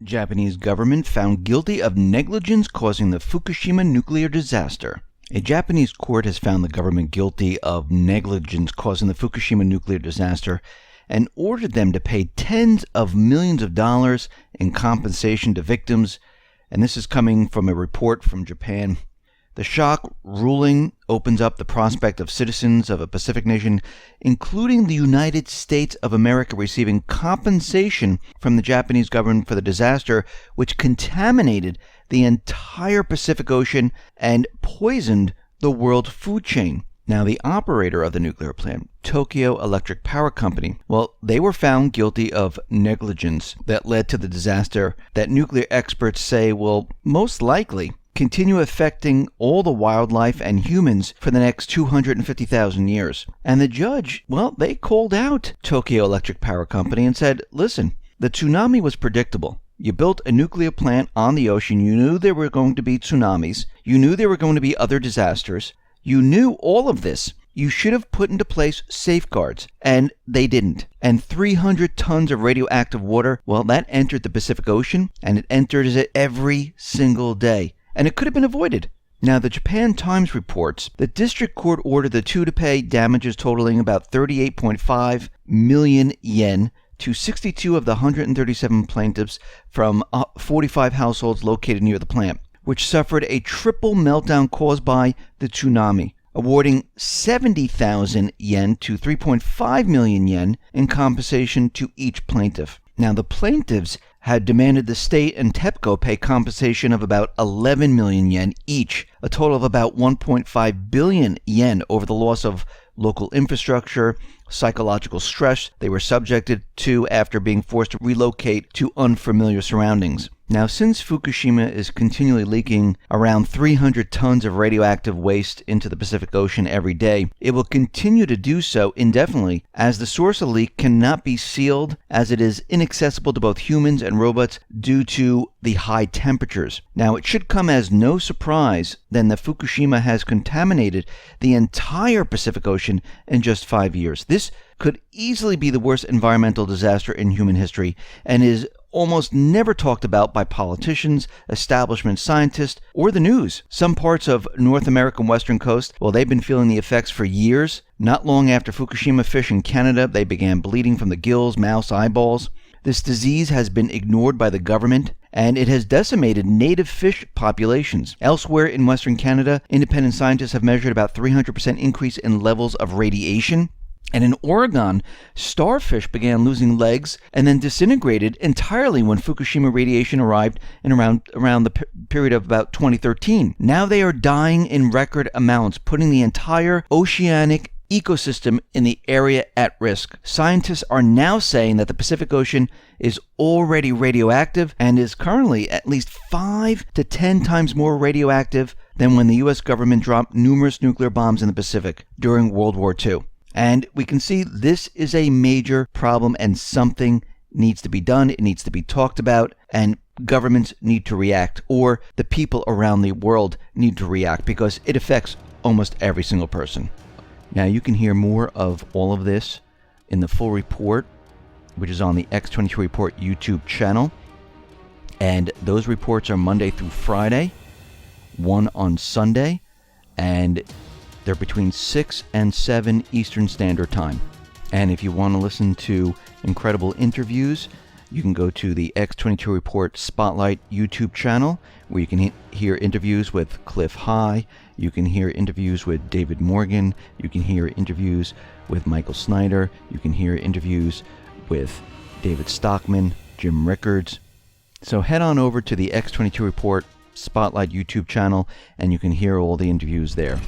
Japanese government found guilty of negligence causing the Fukushima nuclear disaster. A Japanese court has found the government guilty of negligence causing the Fukushima nuclear disaster and ordered them to pay tens of millions of dollars in compensation to victims. And this is coming from a report from Japan. The shock ruling opens up the prospect of citizens of a Pacific nation, including the United States of America, receiving compensation from the Japanese government for the disaster, which contaminated the entire Pacific Ocean and poisoned the world food chain. Now, the operator of the nuclear plant, Tokyo Electric Power Company, well, they were found guilty of negligence that led to the disaster that nuclear experts say will most likely continue affecting all the wildlife and humans for the next 250,000 years. And the judge, well, they called out Tokyo Electric Power Company and said, listen, the tsunami was predictable. You built a nuclear plant on the ocean. You knew there were going to be tsunamis. You knew there were going to be other disasters. You knew all of this. You should have put into place safeguards, and they didn't. And 300 tons of radioactive water, well, that entered the Pacific Ocean, and it enters it every single day. And it could have been avoided. Now, the Japan Times reports the district court ordered the two to pay damages totaling about 38.5 million yen to 62 of the 137 plaintiffs from 45 households located near the plant, which suffered a triple meltdown caused by the tsunami, awarding 70,000 yen to 3.5 million yen in compensation to each plaintiff. Now, the plaintiffs had demanded the state and TEPCO pay compensation of about 11 million yen each, a total of about 1.5 billion yen over the loss of local infrastructure, psychological stress they were subjected to after being forced to relocate to unfamiliar surroundings. Now, since Fukushima is continually leaking around 300 tons of radioactive waste into the Pacific Ocean every day, it will continue to do so indefinitely, as the source of the leak cannot be sealed, as it is inaccessible to both humans and robots due to the high temperatures. Now, it should come as no surprise then that Fukushima has contaminated the entire Pacific Ocean in just 5 years. This could easily be the worst environmental disaster in human history and is almost never talked about by politicians, establishment scientists, or the news. Some parts of North American western coast, well, they've been feeling the effects for years. Not long after Fukushima, fish in Canada, they began bleeding from the gills, mouths, eyeballs. This disease has been ignored by the government, and it has decimated native fish populations. Elsewhere in Western Canada, independent scientists have measured about 300% increase in levels of radiation. And in Oregon, starfish began losing legs and then disintegrated entirely when Fukushima radiation arrived in around the period of about 2013. Now they are dying in record amounts, putting the entire oceanic ecosystem in the area at risk. Scientists are now saying that the Pacific Ocean is already radioactive and is currently at least 5 to 10 times more radioactive than when the U.S. government dropped numerous nuclear bombs in the Pacific during World War II. And we can see this is a major problem and something needs to be done. It needs to be talked about, and governments need to react, or the people around the world need to react, because it affects almost every single person. Now, you can hear more of all of this in the full report, which is on the X22 Report YouTube channel. And those reports are Monday through Friday, one on Sunday, and they're between 6 and 7 Eastern Standard Time. And if you want to listen to incredible interviews, you can go to the X22 Report Spotlight YouTube channel, where you can hear interviews with Cliff High, you can hear interviews with David Morgan, you can hear interviews with Michael Snyder, you can hear interviews with David Stockman, Jim Rickards. So head on over to the X22 Report Spotlight YouTube channel, and you can hear all the interviews there.